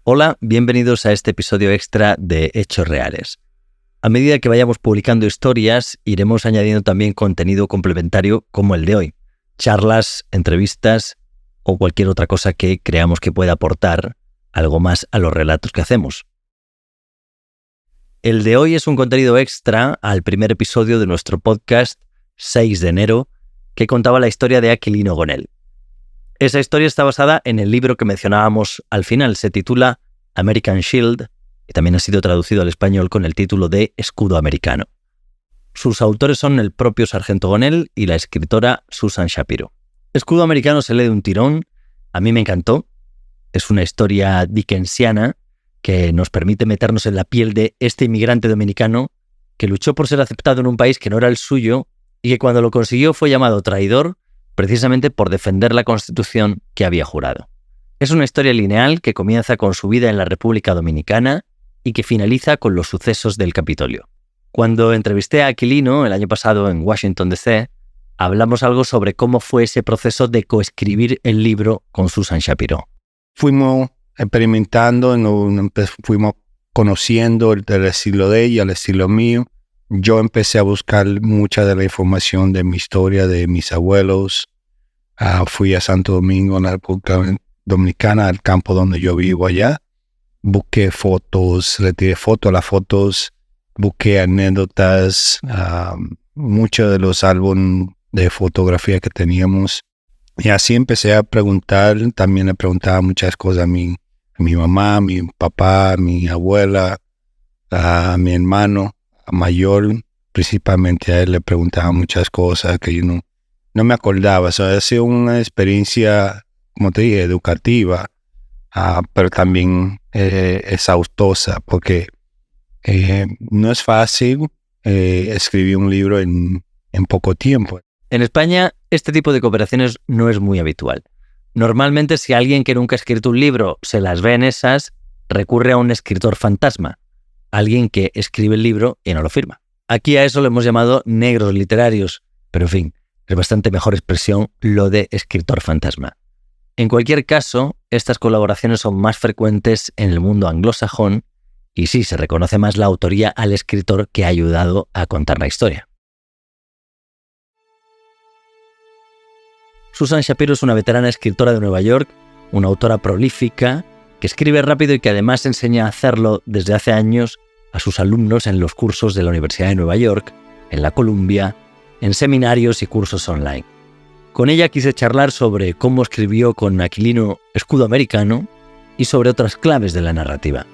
Hola, bienvenidos a este episodio extra de Hechos Reales. A medida que vayamos publicando historias, iremos añadiendo también contenido complementario como el de hoy. Charlas, entrevistas o cualquier otra cosa que creamos que pueda aportar algo más a los relatos que hacemos. El de hoy es un contenido extra al primer episodio de nuestro podcast 6 de enero que contaba la historia de Aquilino Gonell. Esa historia está basada en el libro que mencionábamos al final. Se titula American Shield y también ha sido traducido al español con el título de Escudo Americano. Sus autores son el propio sargento Gonell y la escritora Susan Shapiro. Escudo Americano se lee de un tirón. A mí me encantó. Es una historia dickensiana que nos permite meternos en la piel de este inmigrante dominicano que luchó por ser aceptado en un país que no era el suyo y que cuando lo consiguió fue llamado traidor precisamente por defender la Constitución que había jurado. Es una historia lineal que comienza con su vida en la República Dominicana y que finaliza con los sucesos del Capitolio. Cuando entrevisté a Aquilino el año pasado en Washington, D.C., hablamos algo sobre cómo fue ese proceso de coescribir el libro con Susan Shapiro. Fuimos experimentando, fuimos conociendo el estilo de ella, el estilo mío. Yo empecé a buscar mucha de la información de mi historia, de mis abuelos. Fui a Santo Domingo, en la República Dominicana, al campo donde yo vivo allá. Busqué fotos, retiré fotos, las fotos, busqué anécdotas, muchos de los álbumes de fotografía que teníamos. Y así empecé a preguntar. También le preguntaba muchas cosas a mi mamá, a mi papá, a mi abuela, a mi hermano mayor. Principalmente a él le preguntaba muchas cosas que yo no me acordaba. O sea, ha sido una experiencia, como te dije, educativa, pero también exhaustosa, porque no es fácil escribir un libro en poco tiempo. En España, este tipo de cooperaciones no es muy habitual. Normalmente, si alguien que nunca ha escrito un libro se las ve en esas, recurre a un escritor fantasma, alguien que escribe el libro y no lo firma. Aquí a eso lo hemos llamado negros literarios, pero en fin, es bastante mejor expresión lo de escritor fantasma. En cualquier caso, estas colaboraciones son más frecuentes en el mundo anglosajón y sí, se reconoce más la autoría al escritor que ha ayudado a contar la historia. Susan Shapiro es una veterana escritora de Nueva York, una autora prolífica, que escribe rápido y que además enseña a hacerlo desde hace años a sus alumnos en los cursos de la Universidad de Nueva York, en la Columbia, en seminarios y cursos online. Con ella quise charlar sobre cómo escribió con Aquilino Escudo Americano y sobre otras claves de la narrativa.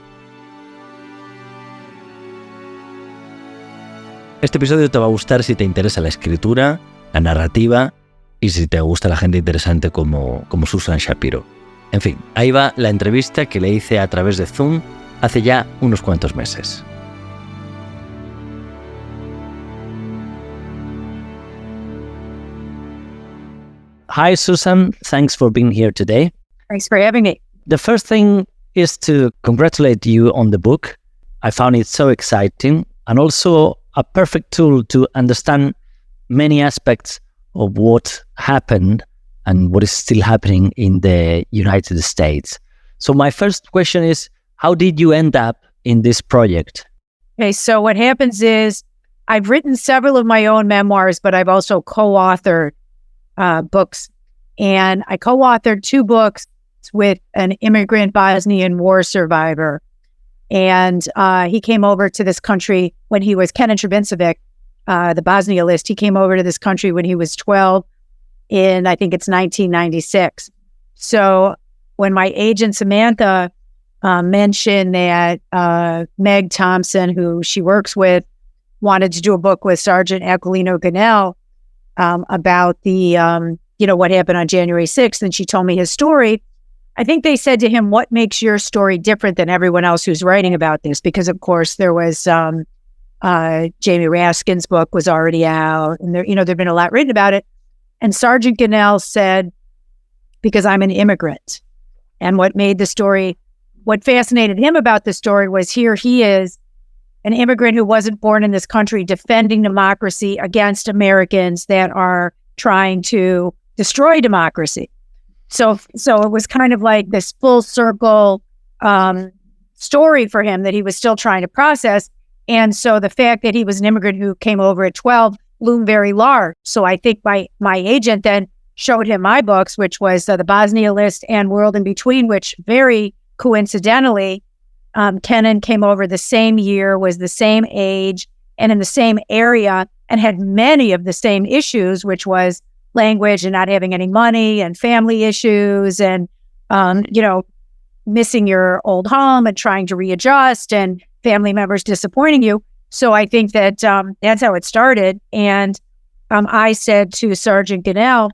Este episodio te va a gustar si te interesa la escritura, la narrativa y si te gusta la gente interesante como Susan Shapiro. En fin, ahí va la entrevista que le hice a través de Zoom hace ya unos cuantos meses. Hi, Susan. Thanks for being here today. Thanks for having me. The first thing is to congratulate you on the book. I found it so exciting and also a perfect tool to understand many aspects of what happened and what is still happening in the United States. So my first question is, how did you end up in this project? Okay, so what happens is I've written several of my own memoirs, but I've also co-authored books. And I co-authored 2 books with an immigrant Bosnian war survivor. And he came over to this country when he was Kenan Trebincevic, the Bosnia list. He came over to this country when he was 12 in, I think it's 1996. So when my agent Samantha mentioned that Meg Thompson, who she works with, wanted to do a book with Sergeant Aquilino Gonell about the, what happened on January 6th, and she told me his story, I think they said to him, what makes your story different than everyone else who's writing about this? Because, of course, there was Jamie Raskin's book was already out, and there'd been a lot written about it. And Sergeant Gonell said, because I'm an immigrant. And what fascinated him about the story was here he is, an immigrant who wasn't born in this country, defending democracy against Americans that are trying to destroy democracy. So it was kind of like this full circle story for him that he was still trying to process. And so the fact that he was an immigrant who came over at 12 loomed very large. So I think my agent then showed him my books, which was The Bosnia List and World in Between, which very coincidentally, Kenan came over the same year, was the same age, and in the same area, and had many of the same issues, which was language and not having any money and family issues and, missing your old home and trying to readjust and family members disappointing you. So I think that that's how it started. And I said to Sergeant Gonell,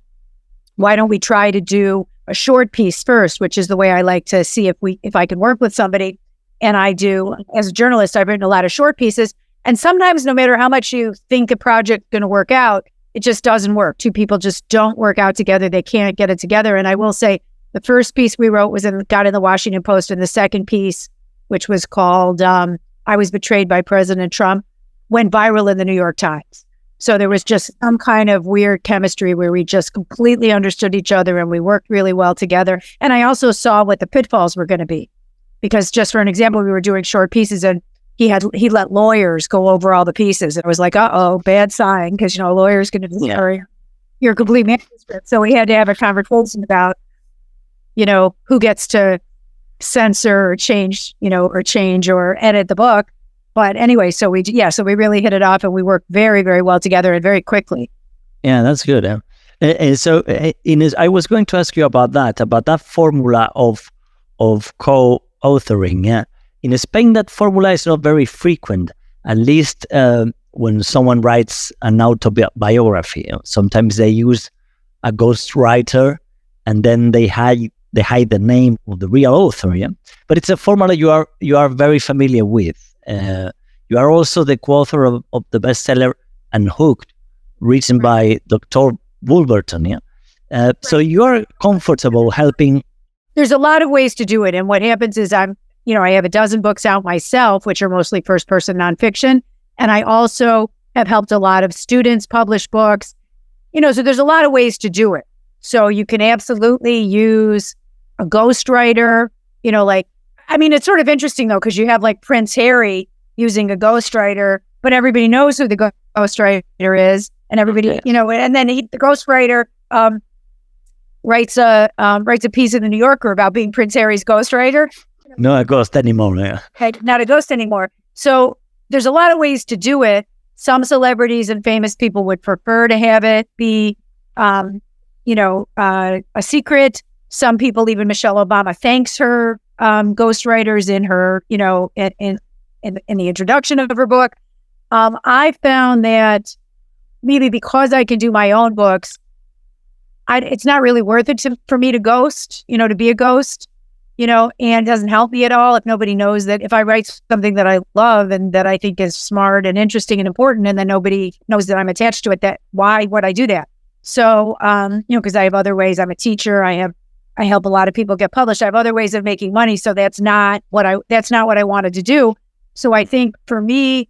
why don't we try to do a short piece first, which is the way I like to see if I can work with somebody. And I do, as a journalist, I've written a lot of short pieces. And sometimes no matter how much you think a project's going to work out, it just doesn't work. Two people just don't work out together. They can't get it together. And I will say the first piece we wrote got in the Washington Post, and the second piece, which was called I Was Betrayed by President Trump, went viral in the New York Times. So there was just some kind of weird chemistry where we just completely understood each other and we worked really well together. And I also saw what the pitfalls were going to be. Because just for an example, we were doing short pieces and he let lawyers go over all the pieces. It was like, bad sign, because, lawyers going to destroy your complete manuscript. So we had to have a conversation about, who gets to censor or change or edit the book. But anyway, so we really hit it off and we worked very, very well together and very quickly. Yeah, that's good. And so Ines, I was going to ask you about that formula of co-authoring. Yeah. In Spain, that formula is not very frequent, at least when someone writes an autobiography. Sometimes they use a ghostwriter and then they hide the name of the real author. Yeah? But it's a formula you are very familiar with. You are also the co-author of the bestseller Unhooked, written by Dr. Wolverton. Yeah? So you are comfortable helping. There's a lot of ways to do it. And what happens is I have a dozen books out myself, which are mostly first-person nonfiction. And I also have helped a lot of students publish books. So there's a lot of ways to do it. So you can absolutely use a ghostwriter, it's sort of interesting though, because you have like Prince Harry using a ghostwriter, but everybody knows who the ghostwriter is. And everybody, and then the ghostwriter writes a piece in the New Yorker about being Prince Harry's ghostwriter. Not a ghost anymore. Yeah. Not a ghost anymore. So there's a lot of ways to do it. Some celebrities and famous people would prefer to have it be, a secret. Some people, even Michelle Obama, thanks her ghostwriters in her, in the introduction of her book. I found that maybe because I can do my own books, it's not really worth it for me to ghost, to be a ghost. And it doesn't help me at all if nobody knows that if I write something that I love and that I think is smart and interesting and important, and then nobody knows that I'm attached to it, why would I do that? So, because I have other ways. I'm a teacher. I help a lot of people get published. I have other ways of making money. So that's not what I wanted to do. So I think for me,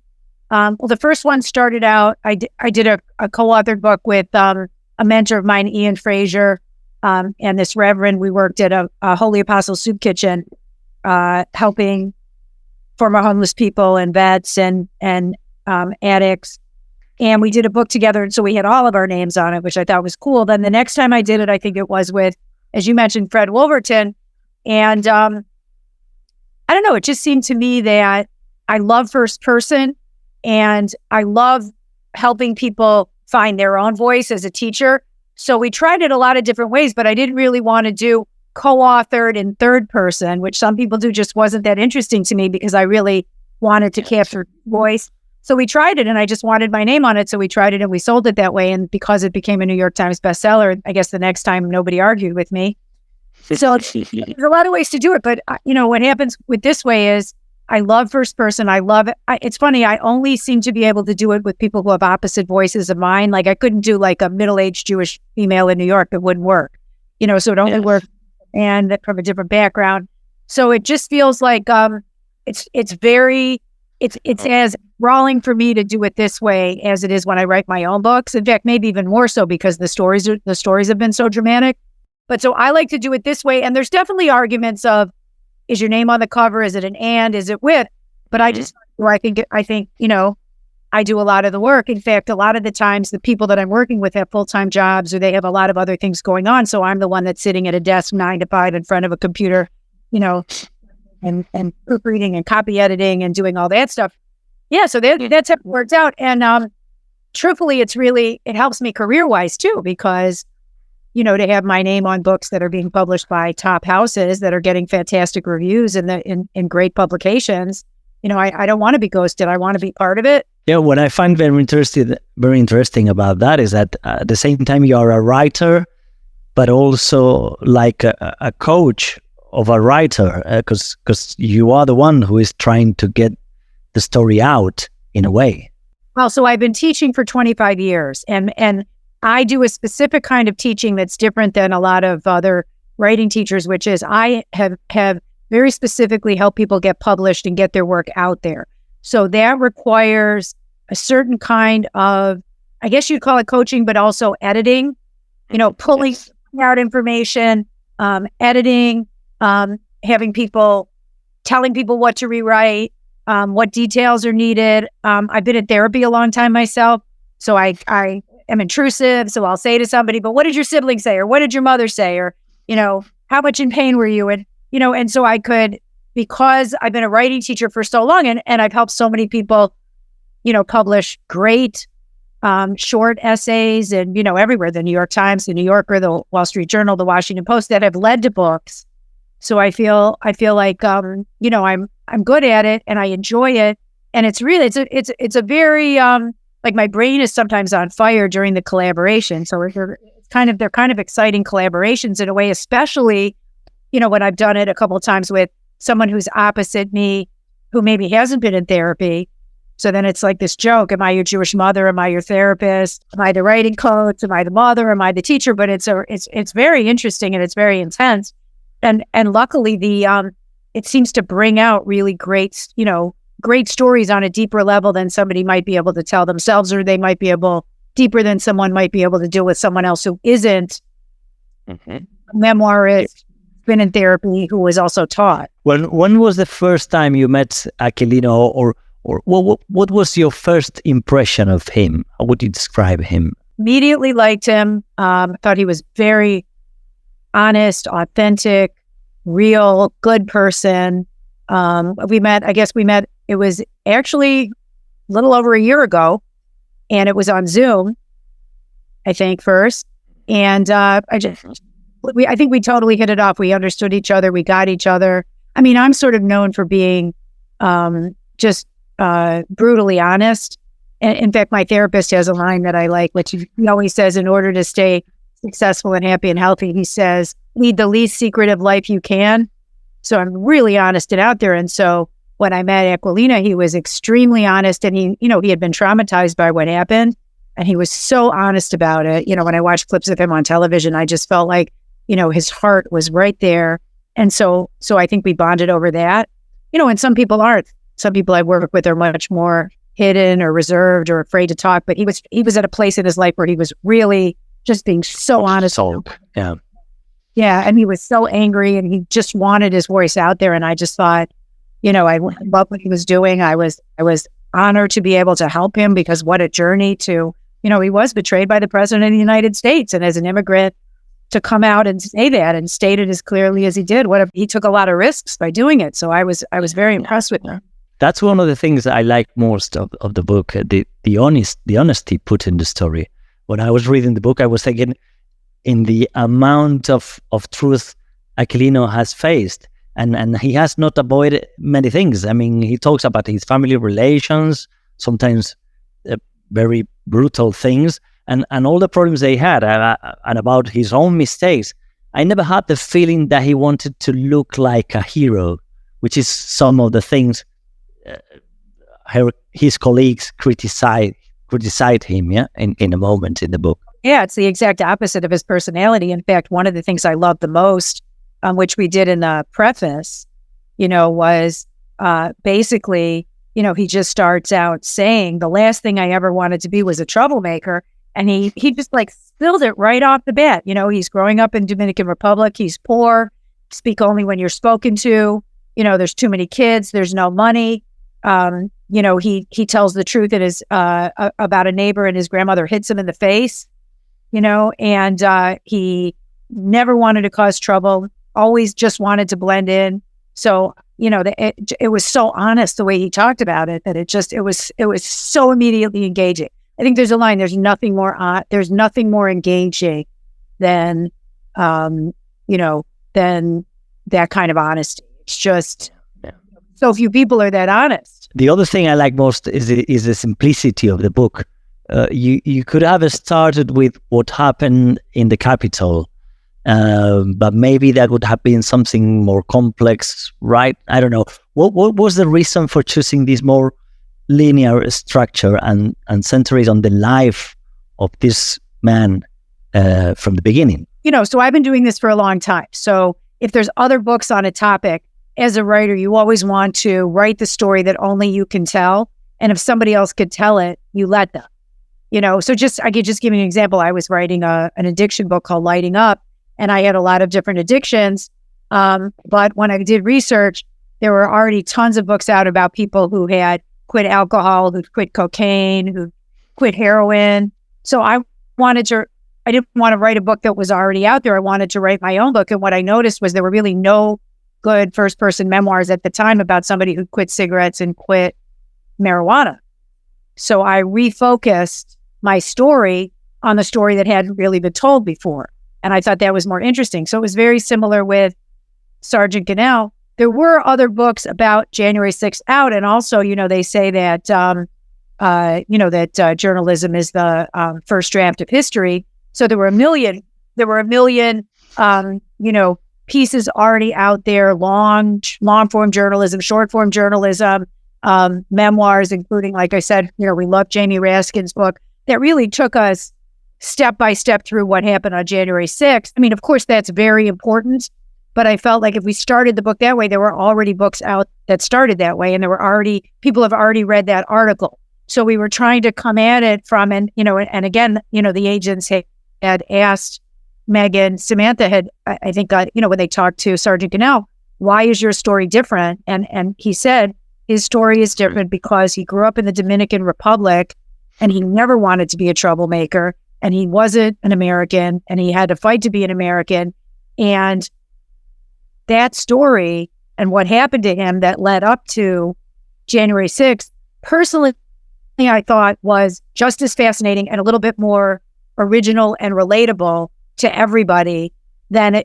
the first one started out, I did a co-authored book with a mentor of mine, Ian Fraser, and this reverend. We worked at a Holy Apostle soup kitchen, helping former homeless people and vets and addicts. And we did a book together. And so we had all of our names on it, which I thought was cool. Then the next time I did it, I think it was with, as you mentioned, Fred Wolverton. And I don't know, it just seemed to me that I love first person and I love helping people find their own voice as a teacher. So we tried it a lot of different ways, but I didn't really want to do co-authored in third person, which some people do, just wasn't that interesting to me because I really wanted to capture voice. So we tried it and I just wanted my name on it. So we tried it and we sold it that way. And because it became a New York Times bestseller, I guess the next time nobody argued with me. So there's a lot of ways to do it. But, what happens with this way is I love first person. I love it. It's funny. I only seem to be able to do it with people who have opposite voices of mine. Like I couldn't do like a middle-aged Jewish female in New York. It wouldn't work, so it only worked and from a different background. So it just feels like it's as enthralling for me to do it this way as it is when I write my own books. In fact, maybe even more so because the stories have been so dramatic. But so I like to do it this way. And there's definitely arguments of, is your name on the cover? Is it an and? Is it with? But I think, I do a lot of the work. In fact, a lot of the times the people that I'm working with have full-time jobs or they have a lot of other things going on. So I'm the one that's sitting at a desk 9 to 5 in front of a computer, and proofreading and copy editing and doing all that stuff. Yeah, so that's how it worked out. And truthfully, it helps me career-wise too, because, to have my name on books that are being published by top houses that are getting fantastic reviews in great publications, I don't want to be ghosted. I want to be part of it. Yeah, what I find very interesting about that is that at the same time you are a writer, but also like a coach of a writer, because you are the one who is trying to get the story out in a way. Well, so I've been teaching for 25 years, and I do a specific kind of teaching that's different than a lot of other writing teachers, which is I have very specifically helped people get published and get their work out there. So that requires a certain kind of, I guess you'd call it coaching, but also editing, pulling out information, editing, telling people what to rewrite, what details are needed. I've been in therapy a long time myself, so I am intrusive. So I'll say to somebody, but what did your sibling say? Or what did your mother say? Or, how much in pain were you? And so I could, because I've been a writing teacher for so long and I've helped so many people, publish great short essays and, everywhere, the New York Times, the New Yorker, the Wall Street Journal, the Washington Post, that have led to books. So I feel like, I'm good at it and I enjoy it. And it's really, it's a very, like my brain is sometimes on fire during the collaboration. So they're kind of exciting collaborations in a way, especially, when I've done it a couple of times with someone who's opposite me, who maybe hasn't been in therapy. So then it's like this joke. Am I your Jewish mother? Am I your therapist? Am I the writing coach? Am I the mother? Am I the teacher? But it's very interesting and it's very intense. And luckily it seems to bring out really great stories on a deeper level than somebody might be able to tell themselves, or they might be able deeper than someone might be able to do with someone else who isn't a memoirist, been in therapy, who was also taught. When was the first time you met Aquilino, or what was your first impression of him? How would you describe him? Immediately liked him. Thought he was very honest, authentic, real, good person. We met, it was actually a little over a year ago, and it was on Zoom, I think, first. And I think we totally hit it off. We understood each other. We got each other. I mean, I'm sort of known for being just brutally honest. And in fact, my therapist has a line that I like, which he always says, in order to stay successful and happy and healthy, he says, lead the least secretive life you can. So I'm really honest and out there. And so when I met Aquilino, he was extremely honest, and he had been traumatized by what happened, and he was so honest about it. When I watched clips of him on television, I just felt like, his heart was right there. And so I think we bonded over that, and some people aren't. Some people I work with are much more hidden or reserved or afraid to talk, but he was at a place in his life where he was really just being so honest. Yeah. Yeah. And he was so angry and he just wanted his voice out there. And I just thought, I loved what he was doing. I was honored to be able to help him, because what a journey to, he was betrayed by the president of the United States. And as an immigrant, to come out and say that and state it as clearly as he did, he took a lot of risks by doing it. So I was very impressed with him. That's one of the things I like most of the book, the honesty put in the story. When I was reading the book, I was thinking in the amount of truth Aquilino has faced, and he has not avoided many things. I mean, he talks about his family relations, sometimes very brutal things, and all the problems they had, and about his own mistakes. I never had the feeling that he wanted to look like a hero, which is some of the things his colleagues criticized him, in a moment in the book. Yeah, it's the exact opposite of his personality. In fact, one of the things I loved the most, which we did in the preface, was basically, he just starts out saying, the last thing I ever wanted to be was a troublemaker. And he just spilled it right off the bat. He's growing up in Dominican Republic. He's poor, speak only when you're spoken to. there's too many kids, there's no money. He tells the truth about a neighbor, and his grandmother hits him in the face, and he never wanted to cause trouble, always just wanted to blend in. So, it was so honest the way he talked about it that it was so immediately engaging. I think there's a line, there's nothing more engaging than that kind of honesty. It's just so few people are that honest. The other thing I like most is the simplicity of the book. You could have started with what happened in the Capitol, but maybe that would have been something more complex, right? I don't know. What was the reason for choosing this more linear structure and centering on the life of this man from the beginning? So I've been doing this for a long time. So if there's other books on a topic, as a writer, you always want to write the story that only you can tell. And if somebody else could tell it, you let them. So I could just give you an example. I was writing an addiction book called Lighting Up, and I had a lot of different addictions. But when I did research, there were already tons of books out about people who had quit alcohol, who quit cocaine, who quit heroin. So I didn't want to write a book that was already out there. I wanted to write my own book. And what I noticed was there were really no good first-person memoirs at the time about somebody who quit cigarettes and quit marijuana. So I refocused my story on the story that hadn't really been told before. And I thought that was more interesting. So it was very similar with Sergeant Gonell. There were other books about January 6th out. And also, they say that, journalism is the first draft of history. So there were a million, pieces already out there, long form journalism, short form journalism, memoirs, including, like I said, we love Jamie Raskin's book that really took us step by step through what happened on January 6th. I mean, of course, that's very important, but I felt like if we started the book that way, there were already books out that started that way, and people have already read that article. So we were trying to come at it from, and again, the agents had asked Megan, Samantha had, I think, when they talked to Sergeant Gonell, why is your story different? And he said his story is different because he grew up in the Dominican Republic and he never wanted to be a troublemaker, and he wasn't an American, and he had to fight to be an American. And that story and what happened to him that led up to January 6th, personally, I thought was just as fascinating and a little bit more original and relatable to everybody than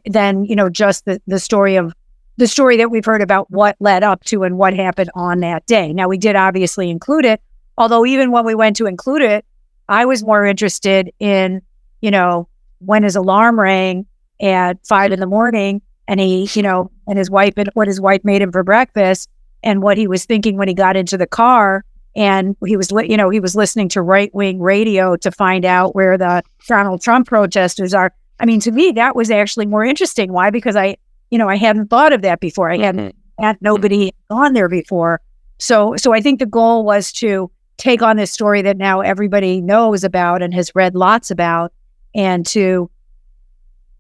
just the story that we've heard about what led up to and what happened on that day. Now, we did obviously include it, although even when we went to include it, I was more interested in, when his alarm rang at 5 a.m. and he, and his wife, and what his wife made him for breakfast, and what he was thinking when he got into the car. And he was listening to right-wing radio to find out where the Donald Trump protesters are. I mean, to me, that was actually more interesting. Why? Because I hadn't thought of that before. I hadn't had nobody gone there before. So I think the goal was to take on this story that now everybody knows about and has read lots about, and to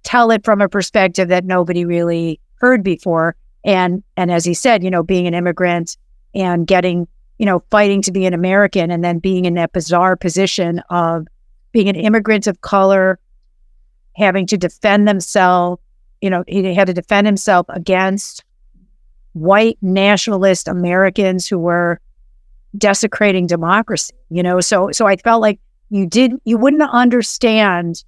tell it from a perspective that nobody really heard before. And as he said, being an immigrant and getting, fighting to be an American, and then being in that bizarre position of being an immigrant of color, having to defend themselves. He had to defend himself against white nationalist Americans who were desecrating democracy. So I felt like you wouldn't understand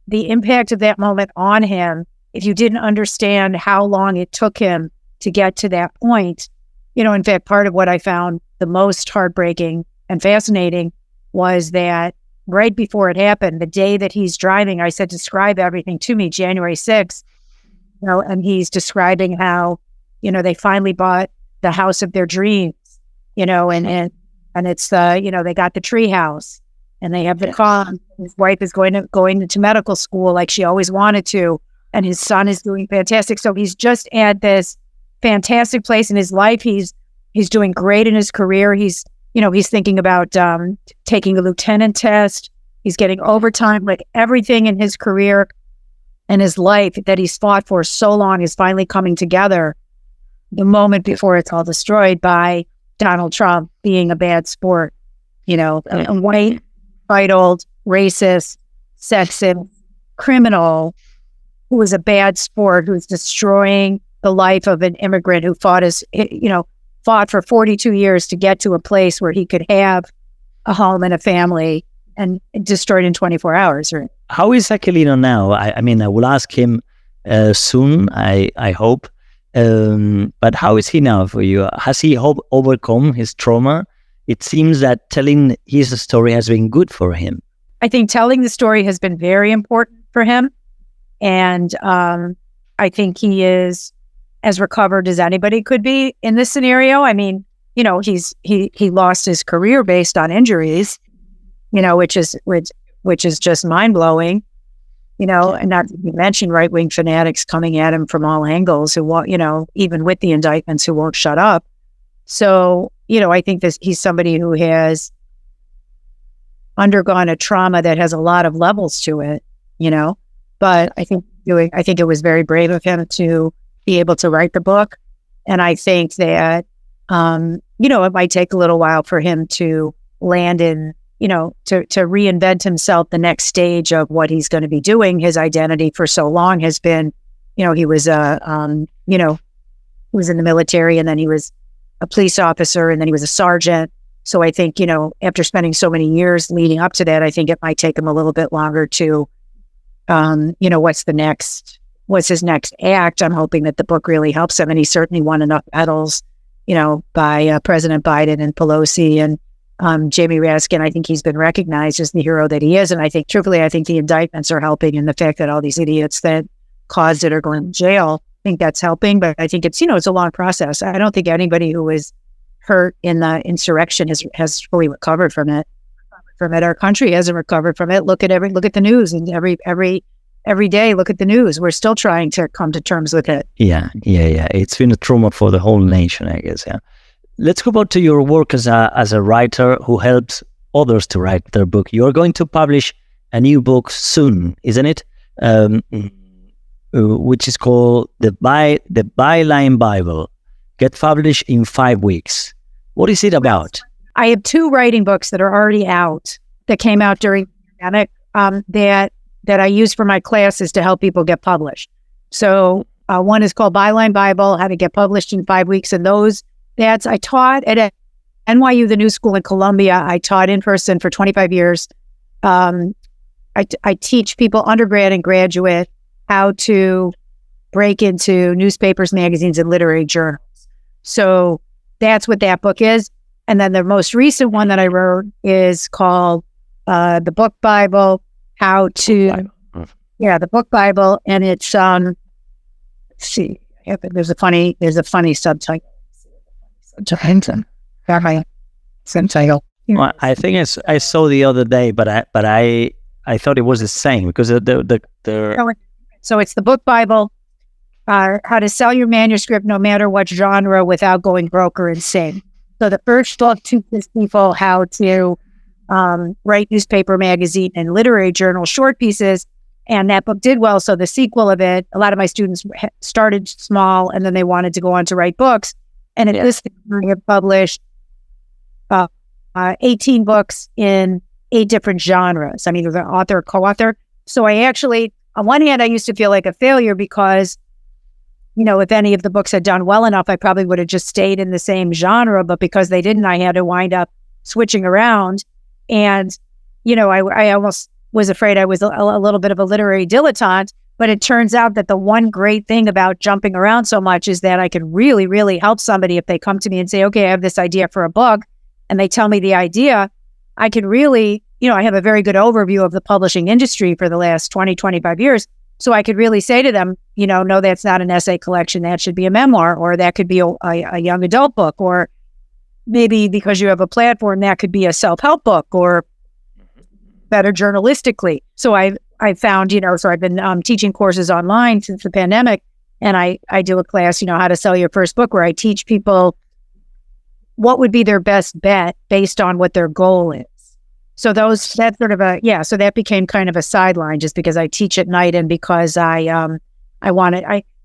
the impact of that moment on him if you didn't understand how long it took him to get to that point. In fact, part of what I found the most heartbreaking and fascinating was that right before it happened, the day that he's driving, I said, describe everything to me, January 6th, and he's describing how, they finally bought the house of their dreams, and it's the, they got the tree house, and they have the car. His wife is going into medical school like she always wanted to, and his son is doing fantastic. So he's just at this fantastic place in his life. He's doing great in his career. He's thinking about taking a lieutenant test. He's getting overtime. Like, everything in his career and his life that he's fought for so long is finally coming together. the moment before it's all destroyed by Donald Trump being a bad sport, a white, entitled, racist, sexist, criminal who was a bad sport, who's destroying the life of an immigrant who fought for 42 years to get to a place where he could have a home and a family, and destroyed in 24 hours. Right? How is Aquilino now? I will ask him soon, I hope. But how is he now for you? Has he overcome his trauma? It seems that telling his story has been good for him. I think telling the story has been very important for him. And I think he is as recovered as anybody could be in this scenario. I mean, he lost his career based on injuries, which is just mind blowing, and not to mention right-wing fanatics coming at him from all angles who want, even with the indictments, who won't shut up. So, I think he's somebody who has undergone a trauma that has a lot of levels to it, but I think it was very brave of him to be able to write the book. And I think that, it might take a little while for him to land in, to reinvent himself. The next stage of what he's going to be doing. His identity for so long has been, he was was in the military, and then he was a police officer, and then he was a sergeant. So I think, after spending so many years leading up to that, I think it might take him a little bit longer to, what's his next act. I'm hoping that the book really helps him. And he certainly won enough medals, by President Biden and Pelosi and Jamie Raskin. I think he's been recognized as the hero that he is. And I think, truthfully, I think the indictments are helping, and the fact that all these idiots that caused it are going to jail, I think that's helping. But I think it's, it's a long process. I don't think anybody who was hurt in the insurrection has fully recovered from it. Our country hasn't recovered from it. Look at the news, and every day, look at the news. We're still trying to come to terms with it. Yeah. It's been a trauma for the whole nation, I guess. Yeah. Let's go back to your work as a writer who helps others to write their book. You're going to publish a new book soon, isn't it? Which is called the Byline Bible. Get published in 5 weeks. What is it about? I have 2 writing books that are already out, that came out during the pandemic, that I use for my classes to help people get published. So one is called Byline Bible, How to Get Published in 5 Weeks. And I taught at NYU, the New School in Columbia. I taught in person for 25 years. I teach people, undergrad and graduate, how to break into newspapers, magazines, and literary journals. So that's what that book is. And then the most recent one that I wrote is called The Book Bible, the Book Bible. And it's, let's see, there's a funny subtitle. Subtitle. Well, I think I saw the other day, but I thought it was the same, because So it's The Book Bible, How to Sell Your Manuscript No Matter What Genre Without Going Broke or Insane. So the first book teaches people how to write newspaper, magazine, and literary journal short pieces. And that book did well. So the sequel of it, a lot of my students started small, and then they wanted to go on to write books. And at this time, I have published 18 books in 8 different genres. I'm either the author or co-author. So I actually, on one hand, I used to feel like a failure because, if any of the books had done well enough, I probably would have just stayed in the same genre. But because they didn't, I had to wind up switching around. And, I almost was afraid I was a little bit of a literary dilettante. But it turns out that the one great thing about jumping around so much is that I can really, really help somebody if they come to me and say, okay, I have this idea for a book, and they tell me the idea. I can really, I have a very good overview of the publishing industry for the last 20, 25 years. So I could really say to them, no, that's not an essay collection. That should be a memoir, or that could be a young adult book, or maybe because you have a platform, that could be a self-help book, or better journalistically. So I found, so I've been teaching courses online since the pandemic, and I do a class, how to sell your first book, where I teach people what would be their best bet based on what their goal is. So so that became kind of a sideline, just because I teach at night, and because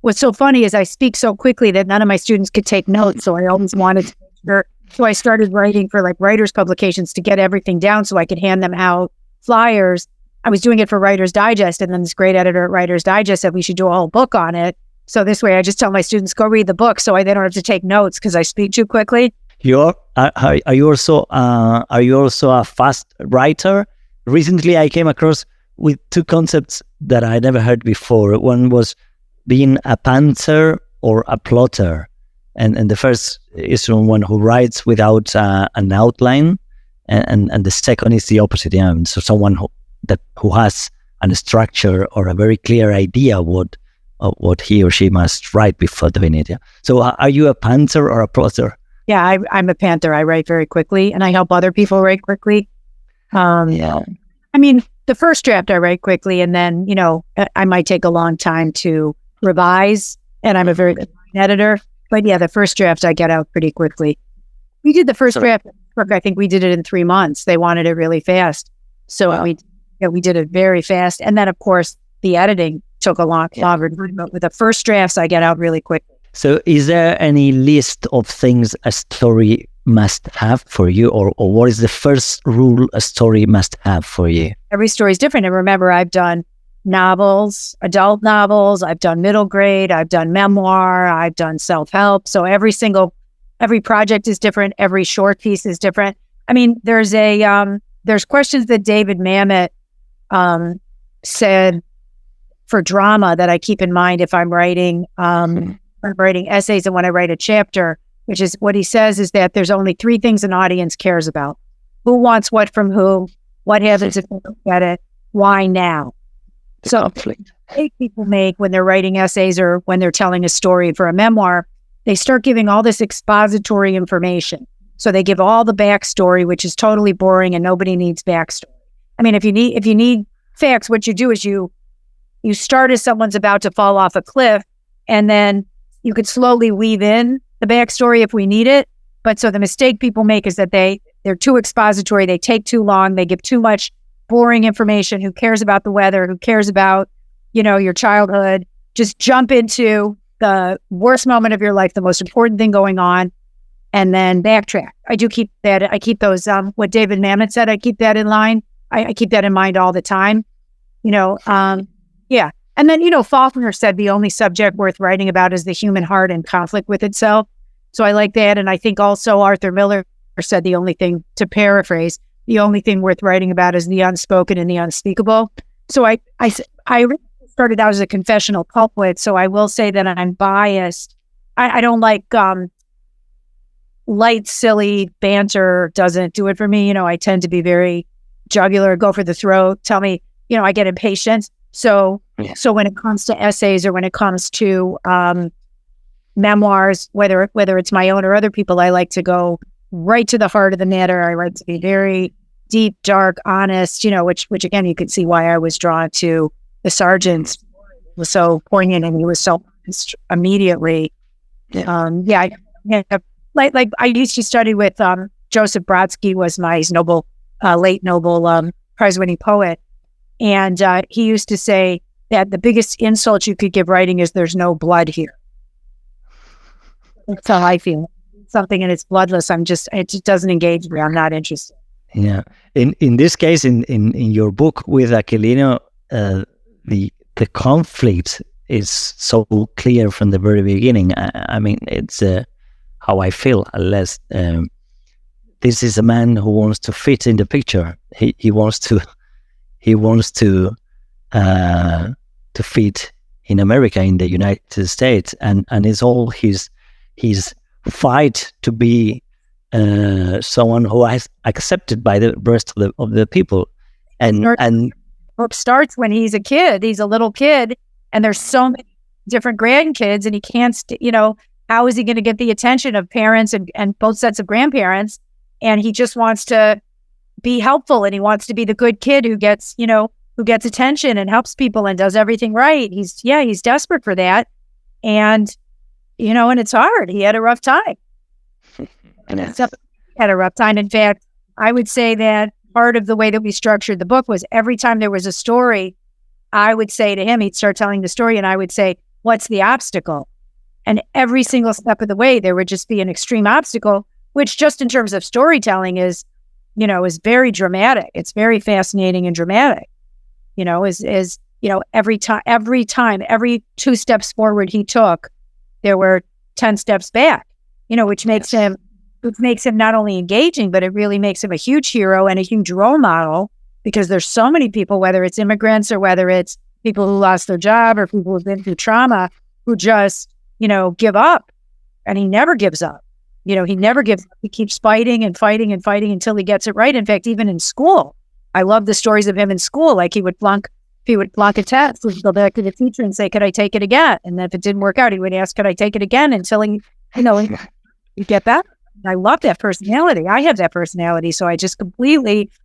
what's so funny is I speak so quickly that none of my students could take notes. So I always wanted to make sure. So I started writing for like writers publications to get everything down so I could hand them out flyers. I was doing it for Writer's Digest, and then this great editor at Writer's Digest said we should do a whole book on it. So this way I just tell my students, go read the book so they don't have to take notes because I speak too quickly. Are you also a fast writer? Recently I came across with two concepts that I never heard before. One was being a pantser or a plotter. And the first is someone who writes without an outline, and the second is the opposite. Yeah, so someone who has a structure or a very clear idea of what he or she must write before doing it. Yeah. So are you a pantser or a plotter? Yeah, I'm a panther. I write very quickly, and I help other people write quickly. I mean, the first draft I write quickly, and then I might take a long time to revise. And I'm a very good editor. But yeah, the first draft I get out pretty quickly. We did the first draft. I think we did it in 3 months. They wanted it really fast. So we did it very fast. And then, of course, the editing took a lot longer. But with the first drafts, I get out really quickly. So is there any list of things a story must have for you? Or what is the first rule a story must have for you? Every story is different. And remember, I've done novels, adult novels, I've done middle grade, I've done memoir, I've done self-help. So every project is different. Every short piece is different. I mean, there's questions that David Mamet said for drama that I keep in mind if I'm writing essays and when I write a chapter, which is what he says is that there's only 3 things an audience cares about. Who wants what from who? What happens if they don't get it? Why now? So conflict people make when they're writing essays or when they're telling a story for a memoir, they start giving all this expository information. So they give all the backstory, which is totally boring and nobody needs backstory. I mean, if you need facts, what you do is you start as someone's about to fall off a cliff, and then you could slowly weave in the backstory if we need it. But so the mistake people make is that they're too expository, they take too long, they give too much boring information. Who cares about the weather? Who cares about, your childhood? Just jump into the worst moment of your life, the most important thing going on, and then backtrack. I do keep that. I keep those, what David Mamet said, I keep that in line. I keep that in mind all the time, yeah. And then, Faulkner said the only subject worth writing about is the human heart in conflict with itself. So I like that. And I think also Arthur Miller said the only thing, to paraphrase, the only thing worth writing about is the unspoken and the unspeakable. So I started out as a confessional culprit, so I will say that I'm biased. I don't like light, silly banter. Doesn't do it for me. I tend to be very jugular, go for the throat. Tell me, I get impatient. So when it comes to essays or when it comes to memoirs, whether it's my own or other people, I like to go right to the heart of the matter. I like to be very deep, dark, honest, which again, you could see why I was drawn to the sergeant. It was so poignant and he was so honest immediately. Like I used to study with Joseph Brodsky, was my late Nobel Prize-winning poet. And he used to say that the biggest insult you could give writing is there's no blood here. That's how I feel. Something and it's bloodless, it just doesn't engage me. I'm not interested. Yeah. In this case, in your book with Aquilino, the conflict is so clear from the very beginning. I mean, it's how I feel, unless this is a man who wants to fit in the picture. He wants to fit in America, in the United States, and it's all his fight to be someone who is accepted by the rest of the people, and book starts when he's a kid. He's a little kid, and there's so many different grandkids, and he can't. How is he going to get the attention of parents and both sets of grandparents? And he just wants to be helpful, and he wants to be the good kid who gets attention and helps people and does everything right. He's desperate for that, and it's hard. He had a rough time. Had a rough time. In fact, I would say that part of the way that we structured the book was every time there was a story, I would say to him, he'd start telling the story, and I would say, what's the obstacle? And every single step of the way, there would just be an extreme obstacle, which just in terms of storytelling is very dramatic. It's very fascinating and dramatic. Every every 2 steps forward he took, there were 10 steps back, which makes him not only engaging, but it really makes him a huge hero and a huge role model, because there's so many people, whether it's immigrants or whether it's people who lost their job or people who've been through trauma, who just, give up. And he never gives up. He never gives up. He keeps fighting and fighting and fighting until he gets it right. In fact, even in school, I love the stories of him in school. Like he would flunk a test, he'd go back to the teacher and say, could I take it again? And then if it didn't work out, he would ask, could I take it again? Until he, you get that? I love that personality. I have that personality. So I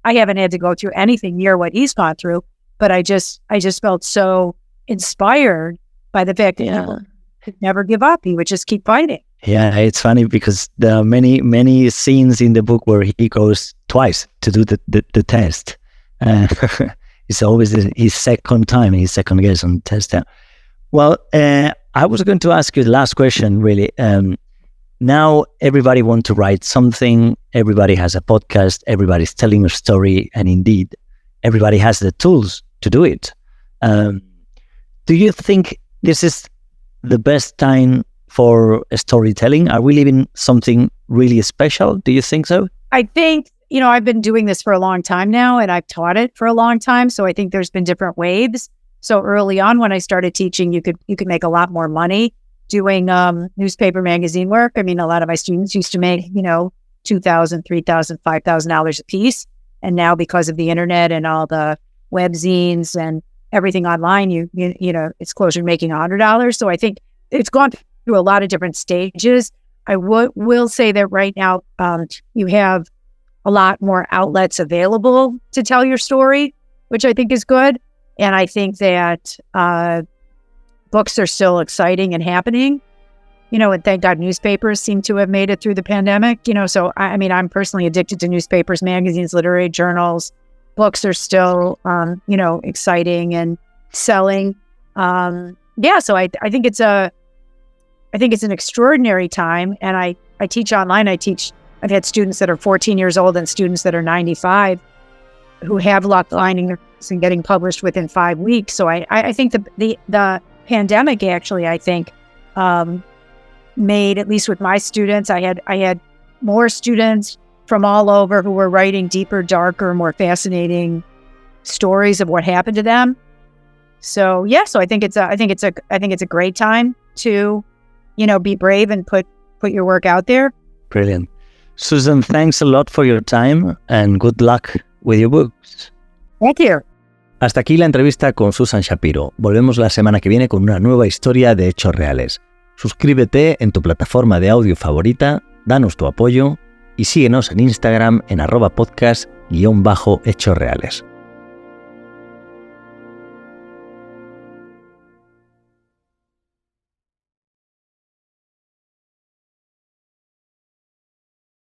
haven't had to go through anything near what he's gone through, but I just felt so inspired by the fact that he could never give up. He would just keep fighting. Yeah, it's funny because there are many scenes in the book where he goes twice to do the test. It's always his second guess on the test. Well, I was going to ask you the last question, really. Now everybody wants to write something. Everybody has a podcast. Everybody's telling a story. And indeed, everybody has the tools to do it. Do you think this is the best time for storytelling? Are we living something really special? Do you think so? I think, I've been doing this for a long time now, and I've taught it for a long time. So I think there's been different waves. So early on when I started teaching, you could make a lot more money doing newspaper magazine work. I mean, a lot of my students used to make, $2,000, $3,000, $5,000 a piece. And now because of the internet and all the webzines and everything online, it's closer to making $100. So I think it's gone through a lot of different stages. I will say that right now you have a lot more outlets available to tell your story, which I think is good. And I think that books are still exciting and happening, and thank God newspapers seem to have made it through the pandemic, so I'm personally addicted to newspapers, magazines, literary journals. Books are still, exciting and selling. So I think it's an extraordinary time. And I teach online. I've had students that are 14 years old and students that are 95 who have luck finding their books and getting published within 5 weeks. So I think the pandemic actually, I think, made, at least with my students, I had more students from all over who were writing deeper, darker, more fascinating stories of what happened to them. So I think it's a great time to, be brave and put your work out there. Brilliant. Susan, thanks a lot for your time and good luck with your books. Thank you. Hasta aquí la entrevista con Susan Shapiro. Volvemos la semana que viene con una nueva historia de hechos reales. Suscríbete en tu plataforma de audio favorita, danos tu apoyo y síguenos en Instagram en @podcast_hechos reales.